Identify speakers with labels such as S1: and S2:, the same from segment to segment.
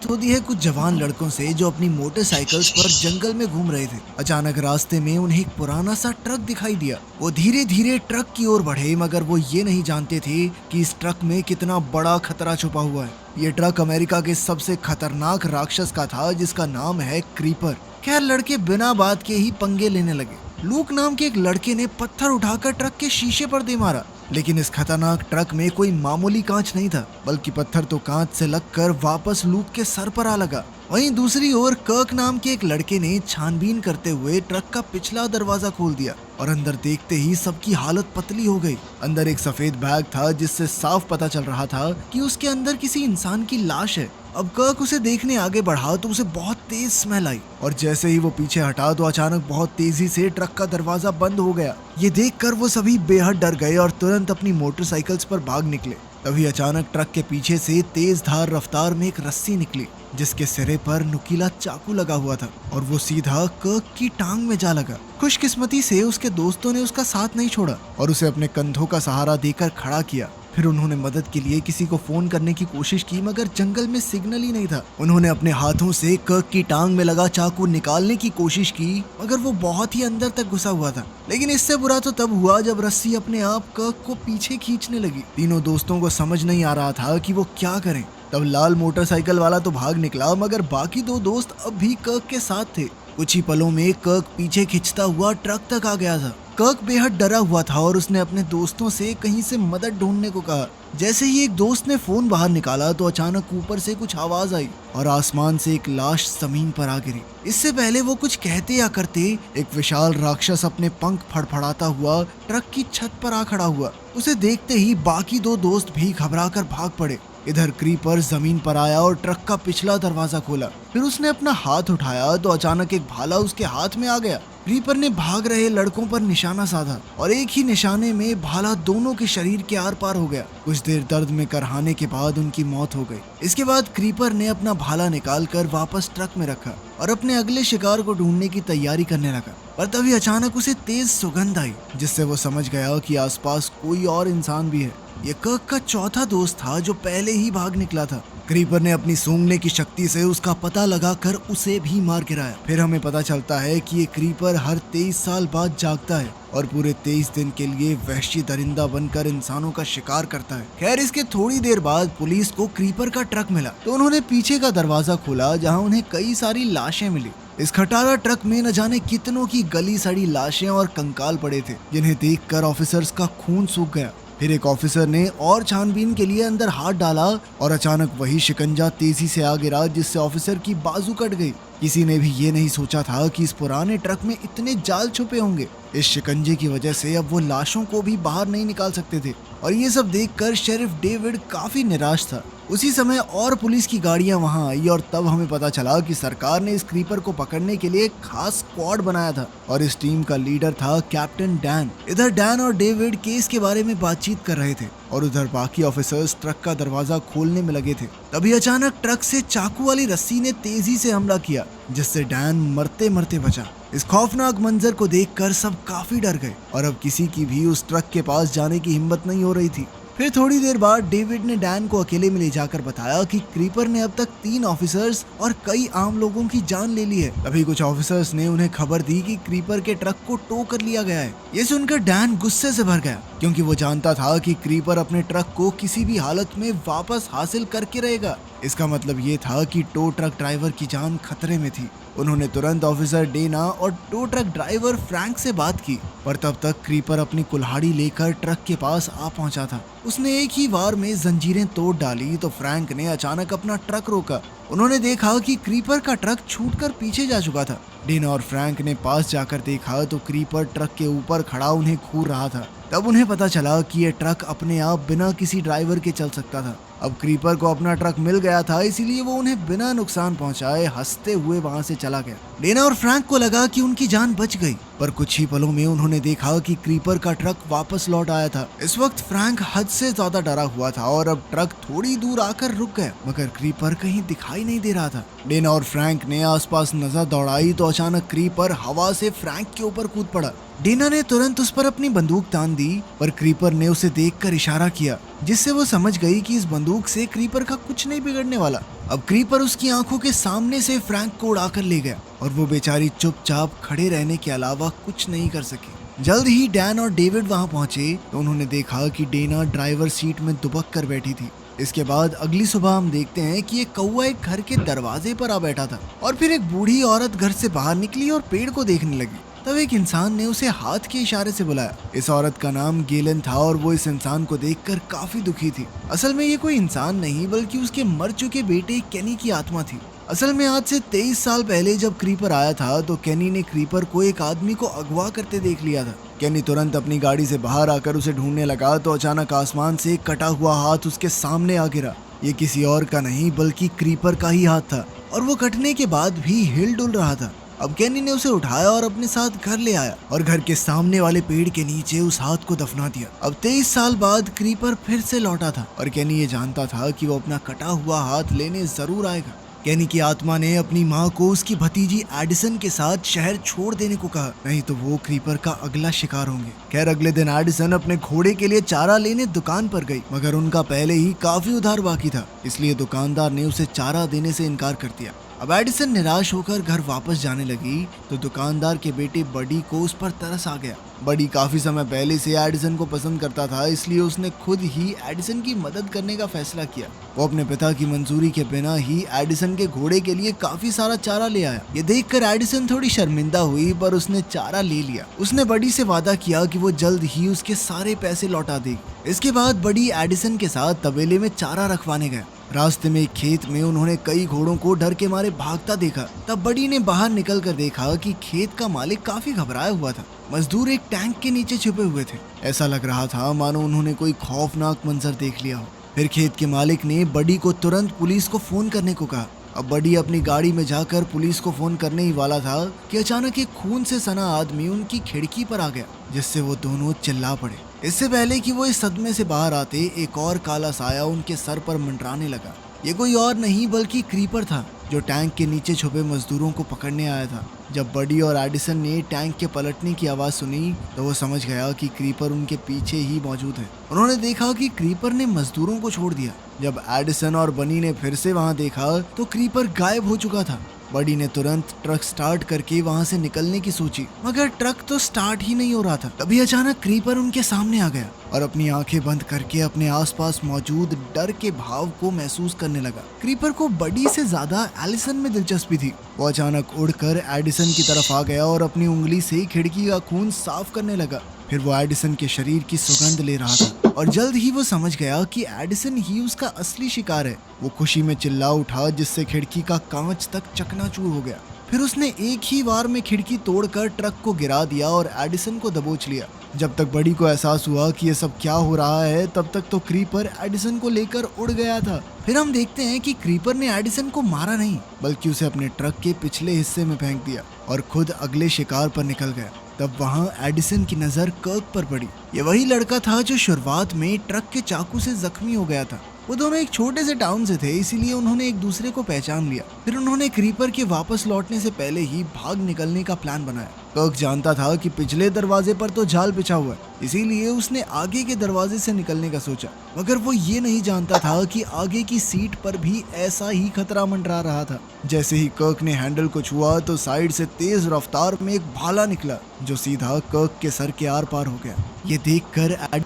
S1: होती है कुछ जवान लड़कों से जो अपनी मोटरसाइकिल्स पर जंगल में घूम रहे थे। अचानक रास्ते में उन्हें एक पुराना सा ट्रक दिखाई दिया। वो धीरे धीरे ट्रक की ओर बढ़े, मगर वो ये नहीं जानते थे कि इस ट्रक में कितना बड़ा खतरा छुपा हुआ है। ये ट्रक अमेरिका के सबसे खतरनाक राक्षस का था, जिसका नाम है क्रीपर। खैर, लड़के बिना बात के ही पंगे लेने लगे। लूक नाम के एक लड़के ने पत्थर उठाकर ट्रक के शीशे पर दे मारा, लेकिन इस खतरनाक ट्रक में कोई मामूली कांच नहीं था, बल्कि पत्थर तो कांच से लगकर वापस लूक के सर पर आ लगा। वहीं दूसरी ओर कर्क नाम के एक लड़के ने छानबीन करते हुए ट्रक का पिछला दरवाजा खोल दिया और अंदर देखते ही सबकी हालत पतली हो गई। अंदर एक सफेद बैग था, जिससे साफ पता चल रहा था कि उसके अंदर किसी इंसान की लाश है। अब कर्क उसे देखने आगे बढ़ा तो उसे बहुत तेज स्मेल आई, और जैसे ही वो पीछे हटा तो अचानक बहुत तेजी से ट्रक का दरवाजा बंद हो गया। ये देखकर वो सभी बेहद डर गए और तुरंत अपनी मोटरसाइकिल्स पर भाग निकले। तभी अचानक ट्रक के पीछे से तेज धार रफ्तार में एक रस्सी निकली, जिसके सिरे पर नुकीला चाकू लगा हुआ था, और वो सीधा कर्क की टांग में जा लगा। खुशकिस्मती से उसके दोस्तों ने उसका साथ नहीं छोड़ा और उसे अपने कंधों का सहारा देकर खड़ा किया। फिर उन्होंने मदद के लिए किसी को फोन करने की कोशिश की, मगर जंगल में सिग्नल ही नहीं था। उन्होंने अपने हाथों से कर्क की टांग में लगा चाकू निकालने की कोशिश की, मगर वो बहुत ही अंदर तक घुसा हुआ था। लेकिन इससे बुरा तो तब हुआ जब रस्सी अपने आप कर्क को पीछे खींचने लगी। तीनों दोस्तों को समझ नहीं आ रहा था कि वो क्या करें। तब लाल मोटरसाइकिल वाला तो भाग निकला, मगर बाकी दो दोस्त अब भी कर्क के साथ थे। कुछ ही पलों में कर्क पीछे खिंचता हुआ ट्रक तक आ गया था। कर्क बेहद डरा हुआ था और उसने अपने दोस्तों से कहीं से मदद ढूंढने को कहा। जैसे ही एक दोस्त ने फोन बाहर निकाला तो अचानक ऊपर से कुछ आवाज आई और आसमान से एक लाश जमीन पर आ गिरी। इससे पहले वो कुछ कहते या करते, एक विशाल राक्षस अपने पंख फड़फड़ाता हुआ ट्रक की छत पर आ खड़ा हुआ। उसे देखते ही बाकी दो दोस्त भी घबराकर भाग पड़े। इधर क्रीपर जमीन पर आया और ट्रक का पिछला दरवाजा खोला। फिर उसने अपना हाथ उठाया तो अचानक एक भाला उसके हाथ में आ गया। क्रीपर ने भाग रहे लड़कों पर निशाना साधा और एक ही निशाने में भाला दोनों के शरीर के आर पार हो गया। कुछ देर दर्द में करहाने के बाद उनकी मौत हो गई। इसके बाद क्रीपर ने अपना भाला निकालकर वापस ट्रक में रखा और अपने अगले शिकार को ढूंढने की तैयारी करने लगा। पर तभी अचानक उसे तेज सुगंध आई, जिससे वो समझ गया कि आसपास कोई और इंसान भी है। ये कर्क का चौथा दोस्त था जो पहले ही भाग निकला था। क्रीपर ने अपनी सूंघने की शक्ति से उसका पता लगाकर उसे भी मार गिराया। फिर हमें पता चलता है कि ये क्रीपर हर 23 साल बाद जागता है और पूरे 23 दिन के लिए वहशी दरिंदा बनकर इंसानों का शिकार करता है। खैर, इसके थोड़ी देर बाद पुलिस को क्रीपर का ट्रक मिला तो उन्होंने पीछे का दरवाजा खोला, जहां उन्हें कई सारी लाशें मिली। इस खटारा ट्रक में न जाने कितनों की गली सड़ी लाशें और कंकाल पड़े थे, जिन्हें देखकर ऑफिसर्स का खून सूख गया। फिर एक ऑफिसर ने और छानबीन के लिए अंदर हाथ डाला और अचानक वही शिकंजा तेजी से आ गिरा, जिससे ऑफिसर की बाजू कट गई। किसी ने भी ये नहीं सोचा था कि इस पुराने ट्रक में इतने जाल छुपे होंगे। इस शिकंजे की वजह से अब वो लाशों को भी बाहर नहीं निकाल सकते थे, और ये सब देखकर शेरिफ डेविड काफी निराश था। उसी समय और पुलिस की गाड़ियां वहां आई और तब हमें पता चला कि सरकार ने इस क्रीपर को पकड़ने के लिए एक खास स्क्वाड बनाया था और इस टीम का लीडर था कैप्टन डैन। इधर डैन और डेविड केस के बारे में बातचीत कर रहे थे और उधर बाकी ऑफिसर्स ट्रक का दरवाजा खोलने में लगे थे। तभी अचानक ट्रक से चाकू वाली रस्सी ने तेजी से हमला किया, जिससे डैन मरते मरते बचा। इस खौफनाक मंजर को देखकर सब काफी डर गए और अब किसी की भी उस ट्रक के पास जाने की हिम्मत नहीं हो रही थी। फिर थोड़ी देर बाद डेविड ने डैन को अकेले में ले जाकर बताया कि क्रीपर ने अब तक 3 ऑफिसर्स और कई आम लोगों की जान ले ली है। तभी कुछ ऑफिसर्स ने उन्हें खबर दी कि क्रीपर के ट्रक को टो कर लिया गया है। ये सुनकर डैन गुस्से से भर गया, क्योंकि वो जानता था कि क्रीपर अपने ट्रक को किसी भी हालत में वापस हासिल करके रहेगा। इसका मतलब ये था कि टो ट्रक ड्राइवर की जान खतरे में थी। उन्होंने तुरंत ऑफिसर डेना और टो ट्रक ड्राइवर फ्रैंक से बात की, पर तब तक क्रीपर अपनी कुल्हाड़ी लेकर ट्रक के पास आ पहुंचा था। उसने एक ही बार में जंजीरें तोड़ डाली तो फ्रैंक ने अचानक अपना ट्रक रोका। उन्होंने देखा कि क्रीपर का ट्रक छूटकर पीछे जा चुका था। डेना और फ्रैंक ने पास जाकर देखा तो क्रीपर ट्रक के ऊपर खड़ा उन्हें घूर रहा था। तब उन्हें पता चला कि ये ट्रक अपने आप बिना किसी ड्राइवर के चल सकता था। अब क्रीपर को अपना ट्रक मिल गया था, इसीलिए वो उन्हें बिना नुकसान पहुंचाए हंसते हुए वहां से चला गया। डेना और फ्रैंक को लगा कि उनकी जान बच गई, पर कुछ ही पलों में उन्होंने देखा कि क्रीपर का ट्रक वापस लौट आया था। इस वक्त फ्रैंक हद से ज्यादा डरा हुआ था और अब ट्रक थोड़ी दूर आकर रुक गया, मगर क्रीपर कहीं दिखाई नहीं दे रहा था। डेना और फ्रैंक ने आसपास नजर दौड़ाई तो अचानक क्रीपर हवा से फ्रैंक के ऊपर कूद पड़ा। डेना ने तुरंत उस पर अपनी बंदूक तान दी, पर क्रीपर ने उसे देखकर इशारा किया, जिससे वो समझ गई कि इस बंदूक से क्रीपर का कुछ नहीं बिगड़ने वाला। अब क्रीपर उसकी आंखों के सामने से फ्रैंक को उड़ाकर ले गया और वो बेचारी चुपचाप खड़े रहने के अलावा कुछ नहीं कर सकी। जल्द ही डैन और डेविड वहां पहुंचे तो उन्होंने देखा कि डेना ड्राइवर सीट में दुबक कर बैठी थी। इसके बाद अगली सुबह हम देखते हैं कि एक कौवा एक घर के दरवाजे पर आ बैठा था और फिर एक बूढ़ी औरत घर से बाहर निकली और पेड़ को देखने लगी। तब एक इंसान ने उसे हाथ के इशारे से बुलाया। इस औरत का नाम गेलन था और वो इस इंसान को देखकर काफी दुखी थी। असल में ये कोई इंसान नहीं बल्कि उसके मर चुके बेटे केनी की आत्मा थी। असल में आज से 23 साल पहले जब क्रीपर आया था तो केनी ने क्रीपर को एक आदमी को अगवा करते देख लिया था। केनी तुरंत अपनी गाड़ी से बाहर आकर उसे ढूंढने लगा तो अचानक आसमान से एक कटा हुआ हाथ उसके सामने आ गिरा। ये किसी और का नहीं बल्कि क्रीपर का ही हाथ था और वो कटने के बाद भी हिल डुल रहा था। अब केनी ने उसे उठाया और अपने साथ घर ले आया और घर के सामने वाले पेड़ के नीचे उस हाथ को दफना दिया। अब 23 साल बाद क्रीपर फिर से लौटा था और केनी ये जानता था कि वो अपना कटा हुआ हाथ लेने जरूर आएगा। केनी की आत्मा ने अपनी माँ को उसकी भतीजी एडिसन के साथ शहर छोड़ देने को कहा, नहीं तो वो क्रीपर का अगला शिकार होंगे। खैर अगले दिन एडिसन अपने घोड़े के लिए चारा लेने दुकान पर गई, मगर उनका पहले ही काफी उधार बाकी था, इसलिए दुकानदार ने उसे चारा देने से इनकार कर दिया। अब एडिसन निराश होकर घर वापस जाने लगी तो दुकानदार के बेटे बडी को उस पर तरस आ गया। बडी काफी समय पहले से एडिसन को पसंद करता था, इसलिए उसने खुद ही एडिसन की मदद करने का फैसला किया। वो अपने पिता की मंजूरी के बिना ही एडिसन के घोड़े के लिए काफी सारा चारा ले आया। ये देखकर एडिसन थोड़ी शर्मिंदा हुई पर उसने चारा ले लिया। उसने बडी से वादा किया कि वो जल्द ही उसके सारे पैसे लौटा देगी। इसके बाद बडी एडिसन के साथ तबेले में चारा रखवाने गया। रास्ते में एक खेत में उन्होंने कई घोड़ों को डर के मारे भागता देखा। तब बडी ने बाहर निकल कर देखा कि खेत का मालिक काफी घबराया हुआ था। मजदूर एक टैंक के नीचे छुपे हुए थे। ऐसा लग रहा था मानो उन्होंने कोई खौफनाक मंजर देख लिया हो। फिर खेत के मालिक ने बडी को तुरंत पुलिस को फोन करने को कहा। अब बडी अपनी गाड़ी में जाकर पुलिस को फोन करने ही वाला था कि अचानक एक खून से सना आदमी उनकी खिड़की पर आ गया, जिससे वो दोनों चिल्ला पड़े। इससे पहले कि वो इस सदमे से बाहर आते, एक और काला साया उनके सर पर मंडराने लगा। ये कोई और नहीं बल्कि क्रीपर था, जो टैंक के नीचे छुपे मजदूरों को पकड़ने आया था। जब बडी और एडिसन ने टैंक के पलटने की आवाज सुनी तो वो समझ गया कि क्रीपर उनके पीछे ही मौजूद है। उन्होंने देखा कि क्रीपर ने मजदूरों को छोड़ दिया। जब एडिसन और बनी ने फिर से वहां देखा तो क्रीपर गायब हो चुका था। बडी ने तुरंत ट्रक स्टार्ट करके वहां से निकलने की सोची, मगर ट्रक तो स्टार्ट ही नहीं हो रहा था। तभी अचानक क्रीपर उनके सामने आ गया और अपनी आंखें बंद करके अपने आसपास मौजूद डर के भाव को महसूस करने लगा। क्रीपर को बडी से ज्यादा एलिसन में दिलचस्पी थी। वो अचानक उड़कर एडिसन की तरफ आ गया और अपनी उंगली से खिड़की का खून साफ करने लगा। फिर वो एडिसन के शरीर की सुगंध ले रहा था और जल्द ही वो समझ गया कि एडिसन ही उसका असली शिकार है। वो खुशी में चिल्ला उठा, जिससे खिड़की का कांच तक चकनाचूर हो गया। फिर उसने एक ही बार में खिड़की तोड़कर ट्रक को गिरा दिया और एडिसन को दबोच लिया। जब तक बडी को एहसास हुआ कि ये सब क्या हो रहा है, तब तक तो क्रीपर एडिसन को लेकर उड़ गया था। फिर हम देखते हैं कि क्रीपर ने एडिसन को मारा नहीं, बल्कि उसे अपने ट्रक के पिछले हिस्से में फेंक दिया और खुद अगले शिकार पर निकल गया। तब वहाँ एडिसन की नजर कर्क पर पड़ी। ये वही लड़का था जो शुरुआत में ट्रक के चाकू से जख्मी हो गया था। वो दोनों एक छोटे से टाउन से थे, इसीलिए उन्होंने एक दूसरे को पहचान लिया। फिर उन्होंने क्रीपर के वापस लौटने से पहले ही भाग निकलने का प्लान बनाया। कर्क जानता था कि पिछले दरवाजे पर तो जाल बिछा हुआ है, इसीलिए उसने आगे के दरवाजे से निकलने का सोचा। मगर वो ये नहीं जानता था कि आगे की सीट पर भी ऐसा ही खतरा मंडरा रहा था। जैसे ही कर्क ने हैंडल को छुआ तो साइड से तेज रफ्तार में एक भाला निकला, जो सीधा कर्क के सर के आर पार हो गया। ये देखकर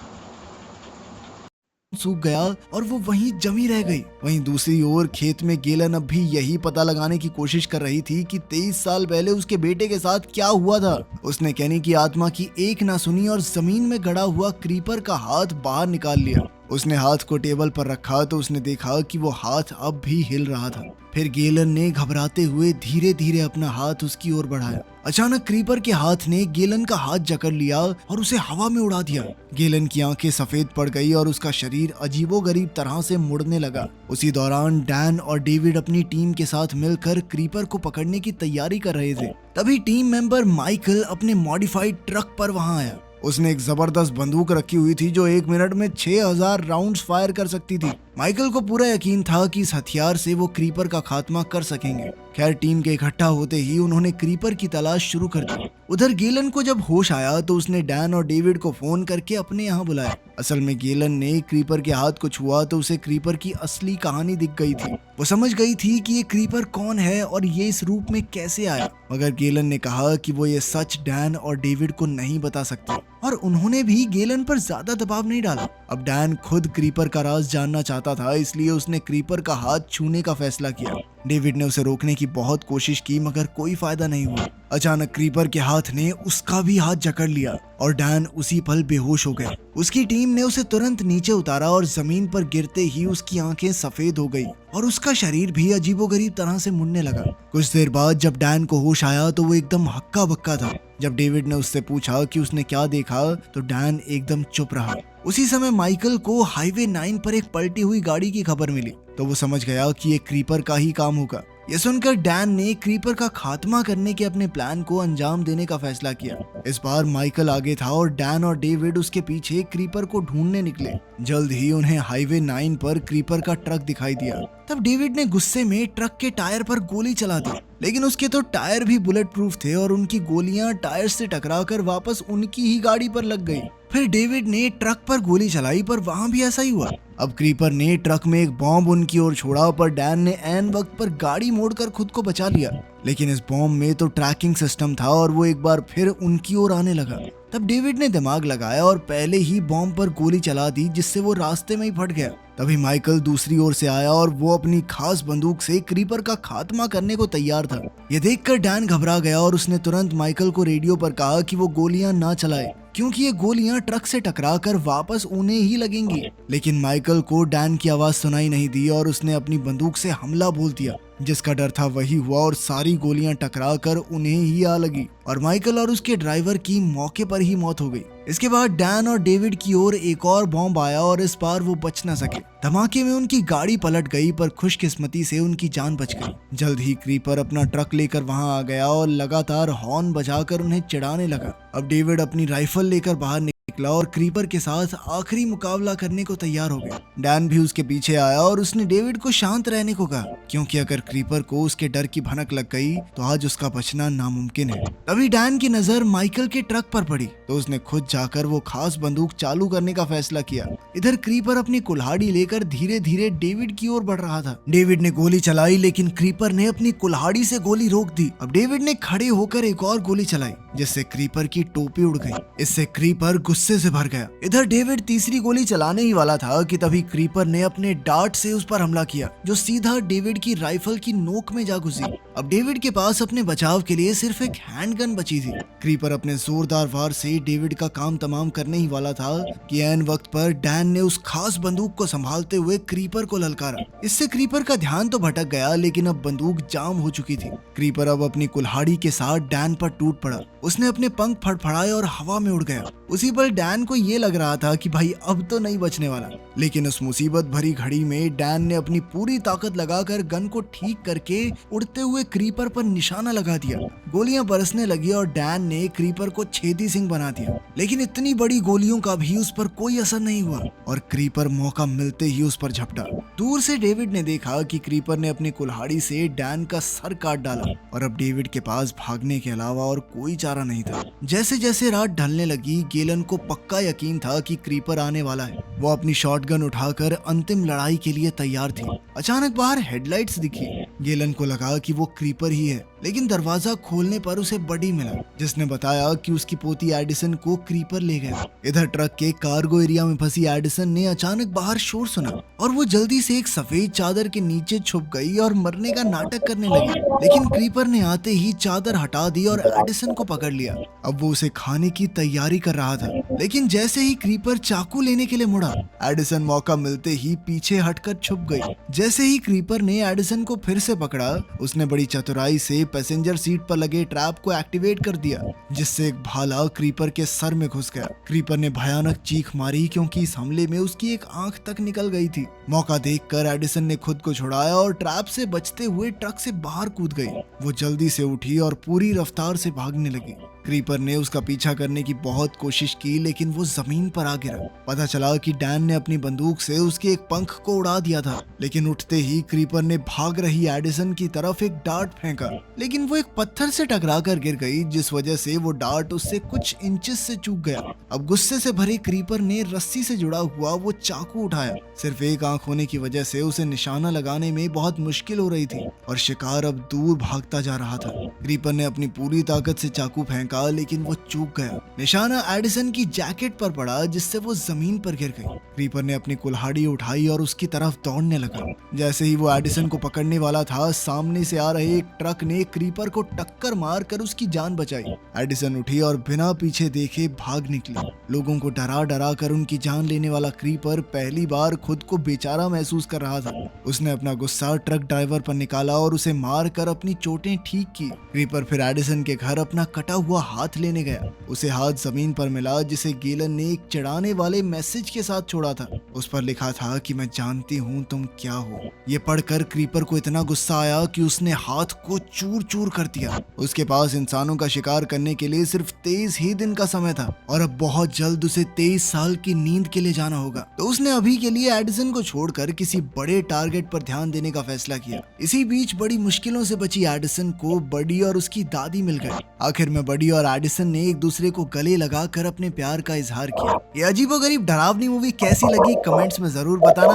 S1: सूख गया और वो वहीं जमी रह गई। वहीं दूसरी ओर खेत में गेलन अब भी यही पता लगाने की कोशिश कर रही थी कि 23 साल पहले उसके बेटे के साथ क्या हुआ था। उसने केनी की आत्मा की एक ना सुनी और जमीन में गड़ा हुआ क्रीपर का हाथ बाहर निकाल लिया। उसने हाथ को टेबल पर रखा तो उसने देखा कि वो हाथ अब भी हिल रहा था। फिर गेलन ने घबराते हुए धीरे धीरे अपना हाथ उसकी ओर बढ़ाया। अचानक क्रीपर के हाथ ने गेलन का हाथ जकड़ लिया और उसे हवा में उड़ा दिया। गेलन की आंखें सफेद पड़ गई और उसका शरीर अजीबोगरीब तरह से मुड़ने लगा। उसी दौरान डैन और डेविड अपनी टीम के साथ मिलकर क्रीपर को पकड़ने की तैयारी कर रहे थे। तभी टीम मेंबर माइकल अपने मॉडिफाइड ट्रक पर वहां आया। उसने एक जबरदस्त बंदूक रखी हुई थी जो 1 मिनट में 6000 राउंड्स फायर कर सकती थी। माइकल को पूरा यकीन था कि इस हथियार से वो क्रीपर का खात्मा कर सकेंगे। खैर टीम के इकट्ठा होते ही उन्होंने क्रीपर की तलाश शुरू कर दी। उधर गेलन को जब होश आया तो उसने डैन और डेविड को फोन करके अपने यहाँ बुलाया। असल में गेलन ने क्रीपर के हाथ को छुआ तो उसे क्रीपर की असली कहानी दिख गई थी। वो समझ गई थी कि ये क्रीपर कौन है और ये इस रूप में कैसे आया, मगर गेलन ने कहा कि वो ये सच डैन और डेविड को नहीं बता सकते और उन्होंने भी गेलन पर ज्यादा दबाव नहीं डाला। अब डैन खुद क्रीपर का राज जानना चाहता था, इसलिए उसने क्रीपर का हाथ छूने का फैसला किया। डेविड ने उसे रोकने की बहुत कोशिश की मगर कोई फायदा नहीं हुआ। अचानक क्रीपर के हाथ ने उसका भी हाथ जकड़ लिया और डैन उसी पल बेहोश हो गया। उसकी टीम ने उसे तुरंत नीचे उतारा और जमीन पर गिरते ही उसकी आंखें सफेद हो गई और उसका शरीर भी अजीबोगरीब तरह से मुड़ने लगा। कुछ देर बाद जब डैन को होश आया तो वो एकदम हक्का बक्का था। जब डेविड ने उससे पूछा कि उसने क्या देखा तो डैन एकदम चुप रहा। उसी समय माइकल को हाईवे 9 पर एक पलटी हुई गाड़ी की खबर मिली तो वो समझ गया कि ये क्रीपर का ही काम होगा। ये सुनकर डैन ने क्रीपर का खात्मा करने के अपने प्लान को अंजाम देने का फैसला किया। इस बार माइकल आगे था और डैन और डेविड उसके पीछे क्रीपर को ढूंढने निकले। जल्द ही उन्हें हाईवे 9 पर क्रीपर का ट्रक दिखाई दिया। तब डेविड ने गुस्से में ट्रक के टायर पर गोली चला दी, लेकिन उसके तो टायर भी बुलेट प्रूफ थे और उनकी गोलियां टायर से टकराकर वापस उनकी ही गाड़ी पर लग गई। फिर डेविड ने ट्रक पर गोली चलाई पर वहाँ भी ऐसा ही हुआ। अब क्रीपर ने ट्रक में एक बॉम्ब उनकी ओर छोड़ा पर डैन ने ऐन वक्त पर गाड़ी मोड़कर खुद को बचा लिया, लेकिन इस बॉम्ब में तो ट्रैकिंग सिस्टम था और वो एक बार फिर उनकी ओर आने लगा। तब डेविड ने दिमाग लगाया और पहले ही बॉम्ब पर गोली चला दी जिससे वो रास्ते में ही फट गया। तभी माइकल दूसरी ओर से आया और वो अपनी खास बंदूक से क्रीपर का खात्मा करने को तैयार था। ये देखकर डैन घबरा गया और उसने तुरंत माइकल को रेडियो पर कहा कि वो गोलियां ना चलाए क्योंकि ये गोलियां ट्रक से टकराकर वापस उन्हें ही लगेंगी। लेकिन माइकल को डैन की आवाज सुनाई नहीं दी और उसने अपनी बंदूक से हमला बोल दिया। जिसका डर था वही हुआ और सारी गोलियां टकराकर उन्हें ही आ लगी और माइकल और उसके ड्राइवर की मौके पर ही मौत हो गई। इसके बाद डैन और डेविड की ओर एक और बॉम्ब आया और इस बार वो बच न सके। धमाके में उनकी गाड़ी पलट गई पर खुशकिस्मती से उनकी जान बच गई। जल्द ही क्रीपर अपना ट्रक लेकर वहां आ गया और लगातार हॉर्न बजाकर उन्हें चिढ़ाने लगा। अब डेविड अपनी राइफल लेकर बाहर निकला और क्रीपर के साथ आखिरी मुकाबला करने को तैयार हो गया। डैन भी उसके पीछे आया और उसने डेविड को शांत रहने को कहा क्योंकि अगर क्रीपर को उसके डर की भनक लग गई तो आज उसका बचना नामुमकिन है। तभी डैन की नजर माइकल के ट्रक पर पड़ी तो उसने खुद जाकर वो खास बंदूक चालू करने का फैसला किया। इधर क्रीपर अपनी कुल्हाड़ी लेकर धीरे धीरे डेविड की ओर बढ़ रहा था। डेविड ने गोली चलाई लेकिन क्रीपर ने अपनी कुल्हाड़ी से गोली रोक दी। अब डेविड ने खड़े होकर एक और गोली चलाई जिससे क्रीपर की टोपी उड़ गई। इससे क्रीपर गुस्से से भर गया। इधर डेविड तीसरी गोली चलाने ही वाला था कि तभी क्रीपर ने अपने डार्ट से उस पर हमला किया जो सीधा डेविड की राइफल की नोक में जा घुसी। अब डेविड के पास अपने बचाव के लिए सिर्फ एक हैंडगन बची थी। क्रीपर अपने जोरदार वार से डेविड का काम तमाम करने ही वाला था कि ऐन वक्त पर डैन ने उस खास बंदूक को संभालते हुए क्रीपर को ललकारा। इससे क्रीपर का ध्यान तो भटक गया लेकिन अब बंदूक जाम हो चुकी थी। क्रीपर अब अपनी कुल्हाड़ी के साथ डैन पर टूट पड़ा। उसने अपने पंख फड़फड़ाए और हवा में उड़ गया। उसी पल डैन को ये लग रहा था कि भाई अब तो नहीं बचने वाला, लेकिन उस मुसीबत भरी घड़ी में डैन ने अपनी पूरी ताकत लगाकर गन को ठीक करके उड़ते हुए क्रीपर पर निशाना लगा दिया। गोलियां बरसने लगी और डैन ने क्रीपर को छेदी सिंह बना दिया, लेकिन इतनी बड़ी गोलियों का भी उस पर कोई असर नहीं हुआ और क्रीपर मौका मिलते ही उस पर झपटा। दूर से डेविड ने देखा कि क्रीपर ने अपनी कुल्हाड़ी से डैन का सर काट डाला और अब डेविड के पास भागने के अलावा और कोई चारा नहीं था। जैसे जैसे रात ढलने लगी गेलन को पक्का यकीन था कि क्रीपर आने वाला है। वो अपनी शॉटगन उठाकर अंतिम लड़ाई के लिए तैयार थी। अचानक बाहर हेडलाइट्स दिखी। गेलन को लगा कि वो क्रीपर ही है, लेकिन दरवाजा खोलने पर उसे बडी मिला जिसने बताया कि उसकी पोती एडिसन को क्रीपर ले गया। इधर ट्रक के कार्गो एरिया में फंसी एडिसन ने अचानक बाहर शोर सुना और वो जल्दी से एक सफेद चादर के नीचे छुप गई और मरने का नाटक करने लगी, लेकिन क्रीपर ने आते ही चादर हटा दी और एडिसन को पकड़ लिया। अब वो उसे खाने की तैयारी कर रहा था, लेकिन जैसे ही क्रीपर चाकू लेने के लिए मुड़ा, एडिसन मौका मिलते ही पीछे हटकर छुप गई। जैसे ही क्रीपर ने एडिसन को फिर से पकड़ा, उसने बड़ी चतुराई से पैसेंजर सीट पर लगे ट्रैप को एक्टिवेट कर दिया, जिससे एक भाला क्रीपर के सर में घुस गया। क्रीपर ने भयानक चीख मारी क्योंकि इस हमले में उसकी एक आंख तक निकल गई थी। मौका देखकर एडिसन ने खुद को छुड़ाया और ट्रैप से बचते हुए ट्रक से बाहर कूद गई। वो जल्दी से उठी और पूरी रफ्तार से भागने लगी। क्रीपर ने उसका पीछा करने की बहुत कोशिश की लेकिन वो जमीन पर आ गिरा। पता चला कि डैन ने अपनी बंदूक से उसके एक पंख को उड़ा दिया था, लेकिन उठते ही क्रीपर ने भाग रही एडिसन की तरफ एक डार्ट फेंका, लेकिन वो एक पत्थर से टकरा कर गिर गई, जिस वजह से वो डार्ट उससे कुछ इंचेस से चूक गया। अब गुस्से से भरे क्रीपर ने रस्सी से जुड़ा हुआ वो चाकू उठाया। सिर्फ एक आंख होने की वजह से उसे निशाना लगाने में बहुत मुश्किल हो रही थी और शिकार अब दूर भागता जा रहा था। क्रीपर ने अपनी पूरी ताकत से चाकू फेंका लेकिन वो चूक गया। निशाना एडिसन की जैकेट पर पड़ा, जिससे वो जमीन पर गिर गई। क्रीपर ने अपनी कुल्हाड़ी उठाई और उसकी तरफ दौड़ने लगा। जैसे ही वो एडिसन को पकड़ने वाला था, सामने से आ रहे एक ट्रक ने क्रीपर को टक्कर मार कर उसकी जान बचाई। एडिसन उठी और बिना पीछे देखे भाग निकली। लोगों को डरा डरा कर उनकी जान लेने वाला क्रीपर पहली बार खुद को बेचारा महसूस कर रहा था। उसने अपना गुस्सा ट्रक ड्राइवर पर निकाला और उसे मार कर अपनी चोटें ठीक की। क्रीपर फिर एडिसन के घर अपना कटा हुआ हाथ लेने गया। उसे हाथ जमीन पर मिला जिसे गेलन ने एक चिढ़ाने वाले मैसेज के साथ छोड़ा था। उस पर लिखा था कि मैं जानती हूँ तुम क्या हो। ये पढ़कर क्रीपर को इतना गुस्सा आया कि उसने हाथ को चूर चूर कर दिया। उसके पास इंसानों का शिकार करने के लिए सिर्फ 23 ही दिन का समय था और अब बहुत जल्द उसे 23 साल की नींद के लिए जाना होगा। तो उसने अभी के लिए एडिसन को छोड़कर किसी बड़े टारगेट पर ध्यान देने का फैसला किया। इसी बीच बड़ी मुश्किलों से बची एडिसन को बडी और उसकी दादी मिल गई। आखिर में बडी और एडिसन ने एक दूसरे को गले लगाकर अपने प्यार का इजहार किया। ये अजीबोगरीब डरावनी मूवी कैसी लगी कमेंट्स में जरूर बताना।